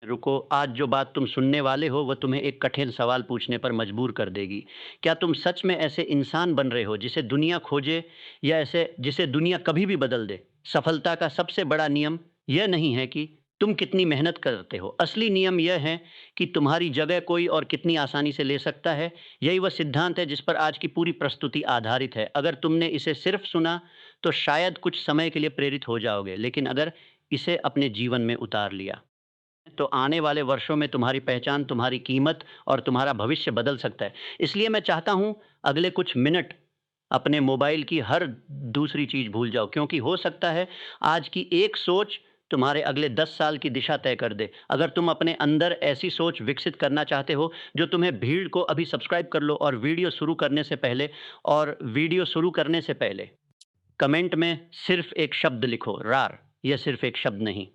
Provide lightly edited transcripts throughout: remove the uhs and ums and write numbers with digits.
रुको, आज जो बात तुम सुनने वाले हो वो तुम्हें एक कठिन सवाल पूछने पर मजबूर कर देगी। क्या तुम सच में ऐसे इंसान बन रहे हो जिसे दुनिया खोजे, या ऐसे जिसे दुनिया कभी भी बदल दे? सफलता का सबसे बड़ा नियम यह नहीं है कि तुम कितनी मेहनत करते हो। असली नियम यह है कि तुम्हारी जगह कोई और कितनी आसानी से ले सकता है। यही वह सिद्धांत है जिस पर आज की पूरी प्रस्तुति आधारित है। अगर तुमने इसे सिर्फ सुना तो शायद कुछ समय के लिए प्रेरित हो जाओगे, लेकिन अगर इसे अपने जीवन में उतार लिया तो आने वाले वर्षों में तुम्हारी पहचान, तुम्हारी कीमत और तुम्हारा भविष्य बदल सकता है। इसलिए मैं चाहता हूँ अगले कुछ मिनट अपने मोबाइल की हर दूसरी चीज़ भूल जाओ, क्योंकि हो सकता है आज की एक सोच तुम्हारे अगले 10 साल की दिशा तय कर दे। अगर तुम अपने अंदर ऐसी सोच विकसित करना चाहते हो जो तुम्हें भीड़ को अभी सब्सक्राइब कर लो, और वीडियो शुरू करने से पहले कमेंट में सिर्फ एक शब्द लिखो, रार। यह सिर्फ एक शब्द नहीं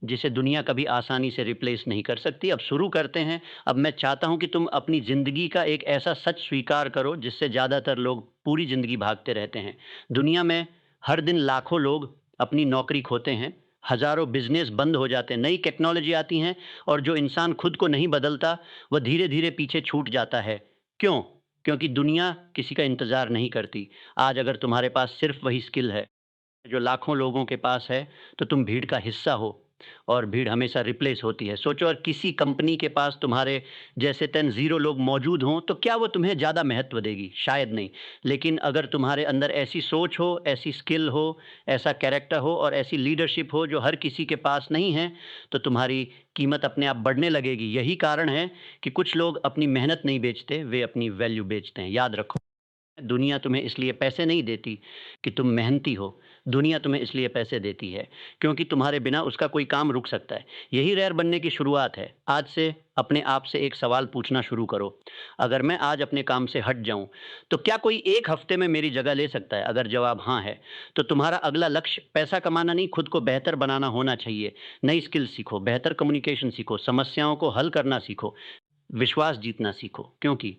जिसे दुनिया कभी आसानी से रिप्लेस नहीं कर सकती। अब शुरू करते हैं। अब मैं चाहता हूँ कि तुम अपनी ज़िंदगी का एक ऐसा सच स्वीकार करो जिससे ज़्यादातर लोग पूरी ज़िंदगी भागते रहते हैं। दुनिया में हर दिन लाखों लोग अपनी नौकरी खोते हैं, हज़ारों बिज़नेस बंद हो जाते हैं, नई टेक्नोलॉजी आती हैं, और जो इंसान खुद को नहीं बदलता, वह धीरे-धीरे पीछे छूट जाता है। क्यों? क्योंकि दुनिया किसी का इंतज़ार नहीं करती। आज अगर तुम्हारे पास सिर्फ़ वही स्किल है जो लाखों लोगों के पास है, तो तुम भीड़ का हिस्सा हो, और भीड़ हमेशा रिप्लेस होती है। सोचो, अगर किसी कंपनी के पास तुम्हारे जैसे 10 ज़ीरो लोग मौजूद हों, तो क्या वो तुम्हें ज़्यादा महत्व देगी? शायद नहीं। लेकिन अगर तुम्हारे अंदर ऐसी सोच हो, ऐसी स्किल हो, ऐसा कैरेक्टर हो और ऐसी लीडरशिप हो जो हर किसी के पास नहीं है, तो तुम्हारी कीमत अपने आप बढ़ने लगेगी। यही कारण है कि कुछ लोग अपनी मेहनत नहीं बेचते, वे अपनी वैल्यू बेचते हैं। याद रखो, दुनिया तुम्हें इसलिए पैसे नहीं देती कि तुम मेहनती हो। दुनिया तुम्हें इसलिए पैसे देती है क्योंकि तुम्हारे बिना उसका कोई काम रुक सकता है। यही रेयर बनने की शुरुआत है। आज से अपने आप से एक सवाल पूछना शुरू करो, अगर मैं आज अपने काम से हट जाऊं, तो क्या कोई एक हफ्ते में मेरी जगह ले सकता है? अगर जवाब हाँ है, तो तुम्हारा अगला लक्ष्य पैसा कमाना नहीं, खुद को बेहतर बनाना होना चाहिए। नई स्किल सीखो, बेहतर कम्युनिकेशन सीखो, समस्याओं को हल करना सीखो, विश्वास जीतना सीखो, क्योंकि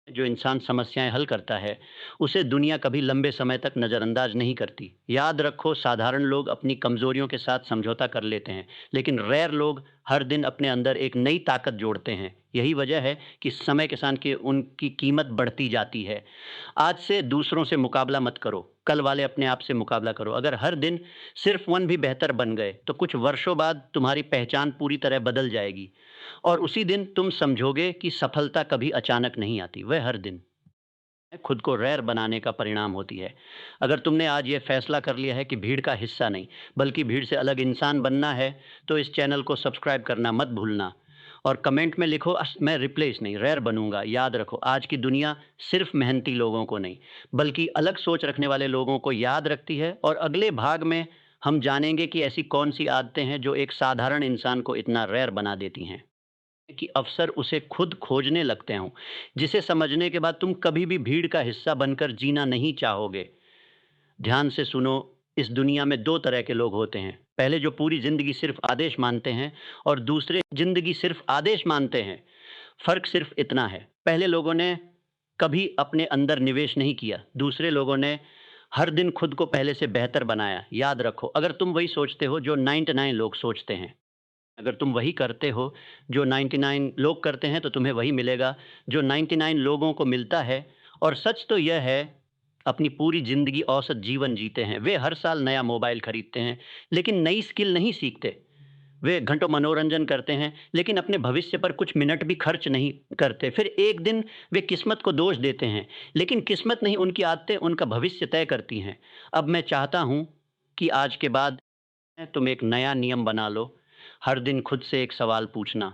जो इंसान समस्याएं हल करता है, उसे दुनिया कभी लंबे समय तक नज़रअंदाज नहीं करती। याद रखो, साधारण लोग अपनी कमज़ोरियों के साथ समझौता कर लेते हैं, लेकिन रेयर लोग हर दिन अपने अंदर एक नई ताकत जोड़ते हैं। यही वजह है कि समय के साथ की उनकी कीमत बढ़ती जाती है। आज से दूसरों से मुकाबला मत करो, कल वाले अपने आप से मुकाबला करो। अगर हर दिन सिर्फ 1 भी बेहतर बन गए, तो कुछ वर्षों बाद तुम्हारी पहचान पूरी तरह बदल जाएगी। और उसी दिन तुम समझोगे कि सफलता कभी अचानक नहीं आती, वह हर दिन खुद को रेयर बनाने का परिणाम होती है। अगर तुमने आज ये फैसला कर लिया है कि भीड़ का हिस्सा नहीं, बल्कि भीड़ से अलग इंसान बनना है, तो इस चैनल को सब्सक्राइब करना मत भूलना, और कमेंट में लिखो, मैं रिप्लेस नहीं, रेयर बनूंगा। याद रखो, आज की दुनिया सिर्फ मेहनती लोगों को नहीं, बल्कि अलग सोच रखने वाले लोगों को याद रखती है। और अगले भाग में हम जानेंगे कि ऐसी कौन सी आदतें हैं जो एक साधारण इंसान को इतना रेयर बना देती हैं कि अवसर उसे खुद खोजने लगते हों, जिसे समझने के बाद तुम कभी भी भीड़ का हिस्सा बनकर जीना नहीं चाहोगे। ध्यान से सुनो, इस दुनिया में 2 तरह के लोग होते हैं। पहले जो पूरी ज़िंदगी सिर्फ़ आदेश मानते हैं, और दूसरे ज़िंदगी सिर्फ़ आदेश मानते हैं। फ़र्क सिर्फ़ इतना है, पहले लोगों ने कभी अपने अंदर निवेश नहीं किया, दूसरे लोगों ने हर दिन खुद को पहले से बेहतर बनाया। याद रखो, अगर तुम वही सोचते हो जो 99 लोग सोचते हैं, अगर तुम वही करते हो जो 99 लोग करते हैं, तो तुम्हें वही मिलेगा जो 99 लोगों को मिलता है। और सच तो यह है, अपनी पूरी ज़िंदगी औसत जीवन जीते हैं। वे हर साल नया मोबाइल खरीदते हैं, लेकिन नई स्किल नहीं सीखते। वे घंटों मनोरंजन करते हैं, लेकिन अपने भविष्य पर कुछ मिनट भी खर्च नहीं करते। फिर एक दिन वे किस्मत को दोष देते हैं, लेकिन किस्मत नहीं, उनकी आदतें उनका भविष्य तय करती हैं। अब मैं चाहता हूँ कि आज के बाद तुम एक नया नियम बना लो। हर दिन खुद से एक सवाल पूछना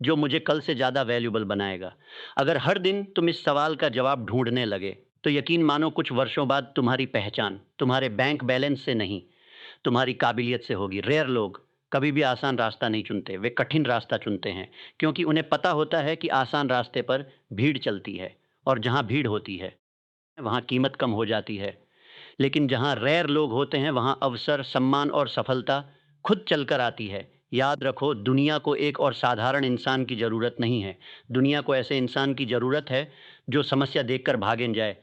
जो मुझे कल से ज़्यादा वैल्यूबल बनाएगा। अगर हर दिन तुम इस सवाल का जवाब ढूंढने लगे, तो यकीन मानो कुछ वर्षों बाद तुम्हारी पहचान तुम्हारे बैंक बैलेंस से नहीं, तुम्हारी काबिलियत से होगी। रेयर लोग कभी भी आसान रास्ता नहीं चुनते, वे कठिन रास्ता चुनते हैं, क्योंकि उन्हें पता होता है कि आसान रास्ते पर भीड़ चलती है, और जहाँ भीड़ होती है वहाँ कीमत कम हो जाती है। लेकिन जहाँ रेयर लोग होते हैं, वहाँ अवसर, सम्मान और सफलता खुद चलकर आती है। याद रखो, दुनिया को एक और साधारण इंसान की ज़रूरत नहीं है। दुनिया को ऐसे इंसान की ज़रूरत है जो समस्या देखकर भागे न जाए।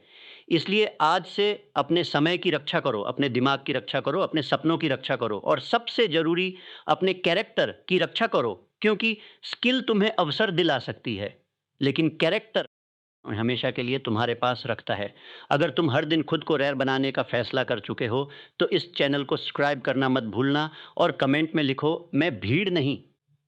इसलिए आज से अपने समय की रक्षा करो, अपने दिमाग की रक्षा करो, अपने सपनों की रक्षा करो और सबसे ज़रूरी अपने कैरेक्टर की रक्षा करो, क्योंकि स्किल तुम्हें अवसर दिला सकती है, लेकिन कैरेक्टर हमेशा के लिए तुम्हारे पास रखता है। अगर तुम हर दिन खुद को रेयर बनाने का फैसला कर चुके हो, तो इस चैनल को सब्सक्राइब करना मत भूलना और कमेंट में लिखो, मैं भीड़ नहीं,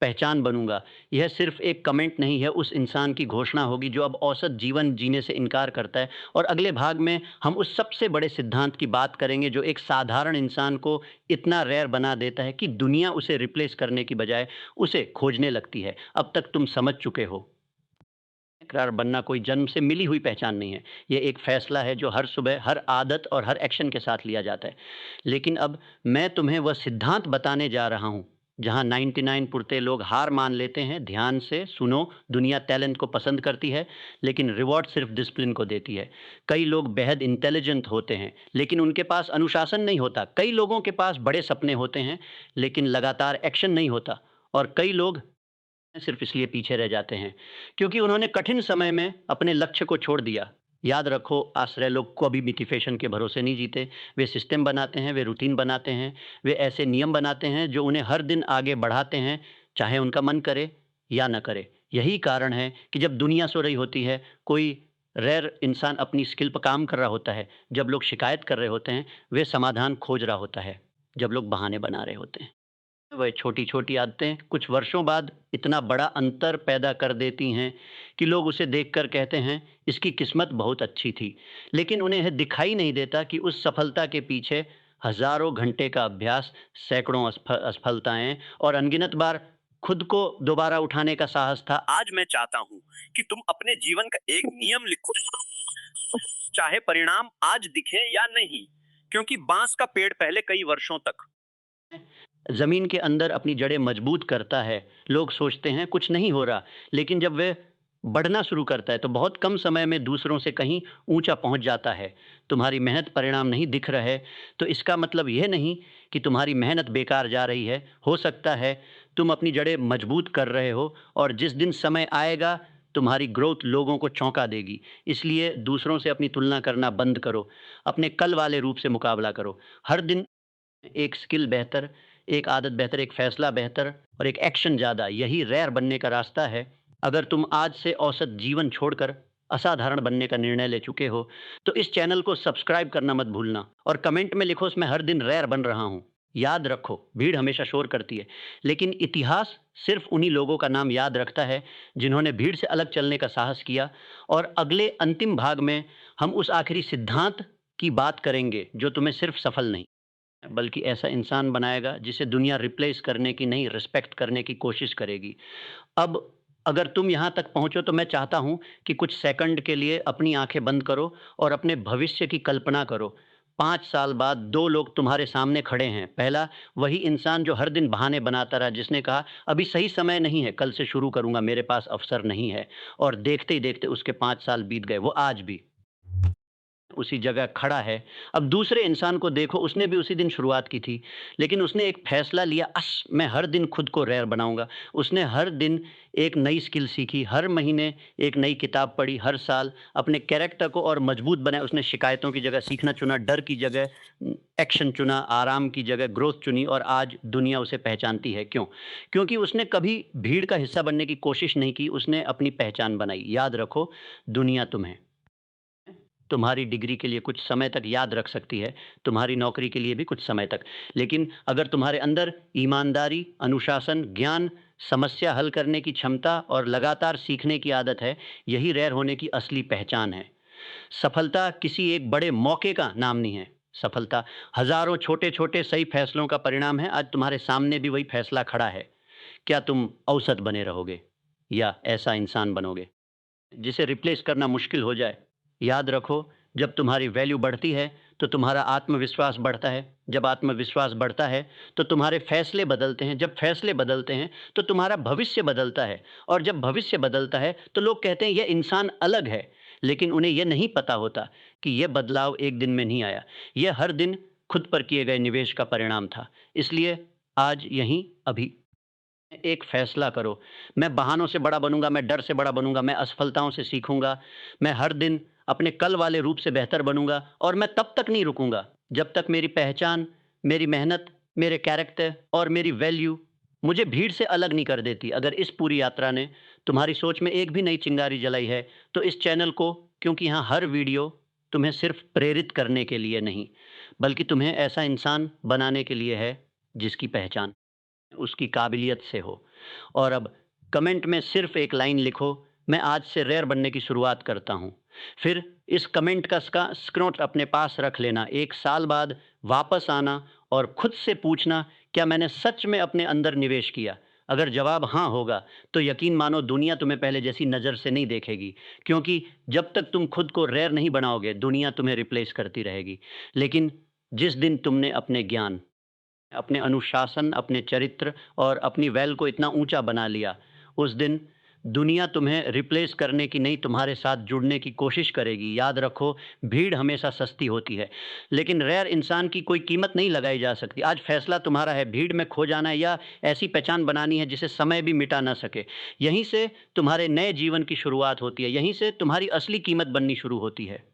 पहचान बनूँगा। यह सिर्फ़ एक कमेंट नहीं है, उस इंसान की घोषणा होगी जो अब औसत जीवन जीने से इनकार करता है और अगले भाग में हम उस सबसे बड़े सिद्धांत की बात करेंगे जो एक साधारण इंसान को इतना रेयर बना देता है कि दुनिया उसे रिप्लेस करने की बजाय उसे खोजने लगती है। अब तक तुम समझ चुके हो। इकरार बनना कोई जन्म से मिली हुई पहचान नहीं है। ये एक फ़ैसला है जो हर सुबह, हर आदत और हर एक्शन के साथ लिया जाता है। लेकिन अब मैं तुम्हें वह सिद्धांत बताने जा रहा हूँ, जहाँ 99 पुरते लोग हार मान लेते हैं। ध्यान से सुनो, दुनिया टैलेंट को पसंद करती है, लेकिन रिवॉर्ड सिर्फ़ डिसिप्लिन को देती है। कई लोग बेहद इंटेलिजेंट होते हैं, लेकिन उनके पास अनुशासन नहीं होता। कई लोगों के पास बड़े सपने होते हैं, लेकिन लगातार एक्शन नहीं होता। और कई लोग सिर्फ इसलिए पीछे रह जाते हैं क्योंकि उन्होंने कठिन समय में अपने लक्ष्य को छोड़ दिया। याद रखो, आश्रय लोग कभी मोटिवेशन के भरोसे नहीं जीते। वे सिस्टम बनाते हैं, वे रूटीन बनाते हैं, वे ऐसे नियम बनाते हैं जो उन्हें हर दिन आगे बढ़ाते हैं, चाहे उनका मन करे या ना करे। यही कारण है कि जब दुनिया सो रही होती है, कोई रेयर इंसान अपनी स्किल पर काम कर रहा होता है। जब लोग शिकायत कर रहे होते हैं, वे समाधान खोज रहा होता है। जब लोग बहाने बना रहे होते हैं, वह छोटी-छोटी आदतें कुछ वर्षों बाद इतना बड़ा अंतर पैदा कर देती हैं कि लोग उसे देखकर कहते हैं, इसकी किस्मत बहुत अच्छी थी। लेकिन उन्हें यह दिखाई नहीं देता कि उस सफलता के पीछे हज़ारों घंटे का अभ्यास, सैकड़ों असफलताएँ और अनगिनत बार खुद को दोबारा उठाने का साहस था। आज मैं चाहता हूँ कि तुम अपने जीवन का एक नियम लिखो, चाहे परिणाम आज दिखे या नहीं, क्योंकि बाँस का पेड़ पहले कई वर्षों तक ज़मीन के अंदर अपनी जड़ें मजबूत करता है। लोग सोचते हैं कुछ नहीं हो रहा, लेकिन जब वह बढ़ना शुरू करता है तो बहुत कम समय में दूसरों से कहीं ऊँचा पहुँच जाता है। तुम्हारी मेहनत परिणाम नहीं दिख रहा है, तो इसका मतलब यह नहीं कि तुम्हारी मेहनत बेकार जा रही है। हो सकता है तुम अपनी जड़ें मजबूत कर रहे हो और जिस दिन समय आएगा, तुम्हारी ग्रोथ लोगों को चौंका देगी। इसलिए दूसरों से अपनी तुलना करना बंद करो, अपने कल वाले रूप से मुकाबला करो। हर दिन एक स्किल बेहतर, एक आदत बेहतर, एक फ़ैसला बेहतर और एक एक्शन ज़्यादा, यही रेयर बनने का रास्ता है। अगर तुम आज से औसत जीवन छोड़कर असाधारण बनने का निर्णय ले चुके हो, तो इस चैनल को सब्सक्राइब करना मत भूलना और कमेंट में लिखो, मैं हर दिन रेयर बन रहा हूँ। याद रखो, भीड़ हमेशा शोर करती है, लेकिन इतिहास सिर्फ़ उन्हीं लोगों का नाम याद रखता है, जिन्होंने भीड़ से अलग चलने का साहस किया। और अगले अंतिम भाग में हम उस आखिरी सिद्धांत की बात करेंगे, जो तुम्हें सिर्फ़ सफल नहीं बल्कि ऐसा इंसान बनाएगा जिसे दुनिया रिप्लेस करने की नहीं, रिस्पेक्ट करने की कोशिश करेगी। अब अगर तुम यहाँ तक पहुँचो तो मैं चाहता हूँ कि कुछ सेकंड के लिए अपनी आँखें बंद करो और अपने भविष्य की कल्पना करो। 5 साल बाद 2 लोग तुम्हारे सामने खड़े हैं। पहला, वही इंसान जो हर दिन बहाने बनाता रहा, जिसने कहा अभी सही समय नहीं है, कल से शुरू करूँगा, मेरे पास अवसर नहीं है। और देखते ही देखते उसके 5 साल बीत गए, वो आज भी उसी जगह खड़ा है। अब दूसरे इंसान को देखो, उसने भी उसी दिन शुरुआत की थी, लेकिन उसने एक फ़ैसला लिया, मैं हर दिन खुद को रेयर बनाऊँगा। उसने हर दिन एक नई स्किल सीखी, हर महीने एक नई किताब पढ़ी, हर साल अपने कैरेक्टर को और मजबूत बनाया। उसने शिकायतों की जगह सीखना चुना, डर की जगह एक्शन चुना, आराम की जगह ग्रोथ चुनी और आज दुनिया उसे पहचानती है। क्यों? क्योंकि उसने कभी भीड़ का हिस्सा बनने की कोशिश नहीं की, उसने अपनी पहचान बनाई। याद रखो, दुनिया तुम्हारी डिग्री के लिए कुछ समय तक याद रख सकती है, तुम्हारी नौकरी के लिए भी कुछ समय तक। लेकिन अगर तुम्हारे अंदर ईमानदारी, अनुशासन, ज्ञान, समस्या हल करने की क्षमता और लगातार सीखने की आदत है, यही रेयर होने की असली पहचान है। सफलता किसी एक बड़े मौके का नाम नहीं है। सफलता हज़ारों छोटे-छोटे सही फैसलों का परिणाम है। आज तुम्हारे सामने भी वही फैसला खड़ा है। क्या तुम औसत बने रहोगे या ऐसा इंसान बनोगे जिसे रिप्लेस करना मुश्किल हो जाए? याद रखो, जब तुम्हारी वैल्यू बढ़ती है तो तुम्हारा आत्मविश्वास बढ़ता है। जब आत्मविश्वास बढ़ता है तो तुम्हारे फैसले बदलते हैं। जब फैसले बदलते हैं तो तुम्हारा भविष्य बदलता है। और जब भविष्य बदलता है तो लोग कहते हैं यह इंसान अलग है, लेकिन उन्हें यह नहीं पता होता कि यह बदलाव एक दिन में नहीं आया। यह हर दिन खुद पर किए गए निवेश का परिणाम था। इसलिए आज, यहीं, अभी एक फैसला करो, मैं बहानों से बड़ा बनूंगा, मैं डर से बड़ा बनूंगा, मैं असफलताओं से सीखूंगा, मैं हर दिन अपने कल वाले रूप से बेहतर बनूँगा और मैं तब तक नहीं रुकूँगा, जब तक मेरी पहचान, मेरी मेहनत, मेरे कैरेक्टर और मेरी वैल्यू मुझे भीड़ से अलग नहीं कर देती। अगर इस पूरी यात्रा ने तुम्हारी सोच में एक भी नई चिंगारी जलाई है, तो इस चैनल को, क्योंकि यहाँ हर वीडियो तुम्हें सिर्फ़ प्रेरित करने के लिए नहीं, बल्कि तुम्हें ऐसा इंसान बनाने के लिए है, जिसकी पहचान उसकी काबिलियत से हो। और अब कमेंट में सिर्फ एक लाइन लिखो, मैं आज से रेयर बनने की शुरुआत करता हूँ। फिर इस कमेंट का स्क्रीनशॉट अपने पास रख लेना। 1 साल बाद वापस आना और खुद से पूछना, क्या मैंने सच में अपने अंदर निवेश किया? अगर जवाब हाँ होगा, तो यकीन मानो दुनिया तुम्हें पहले जैसी नज़र से नहीं देखेगी। क्योंकि जब तक तुम खुद को रेयर नहीं बनाओगे, दुनिया तुम्हें रिप्लेस करती रहेगी। लेकिन जिस दिन तुमने अपने ज्ञान, अपने अनुशासन, अपने चरित्र और अपनी वैल को इतना ऊँचा बना लिया, उस दिन दुनिया तुम्हें रिप्लेस करने की नहीं, तुम्हारे साथ जुड़ने की कोशिश करेगी। याद रखो, भीड़ हमेशा सस्ती होती है, लेकिन रेयर इंसान की कोई कीमत नहीं लगाई जा सकती। आज फैसला तुम्हारा है, भीड़ में खो जाना है या ऐसी पहचान बनानी है जिसे समय भी मिटा ना सके। यहीं से तुम्हारे नए जीवन की शुरुआत होती है, यहीं से तुम्हारी असली कीमत बननी शुरू होती है।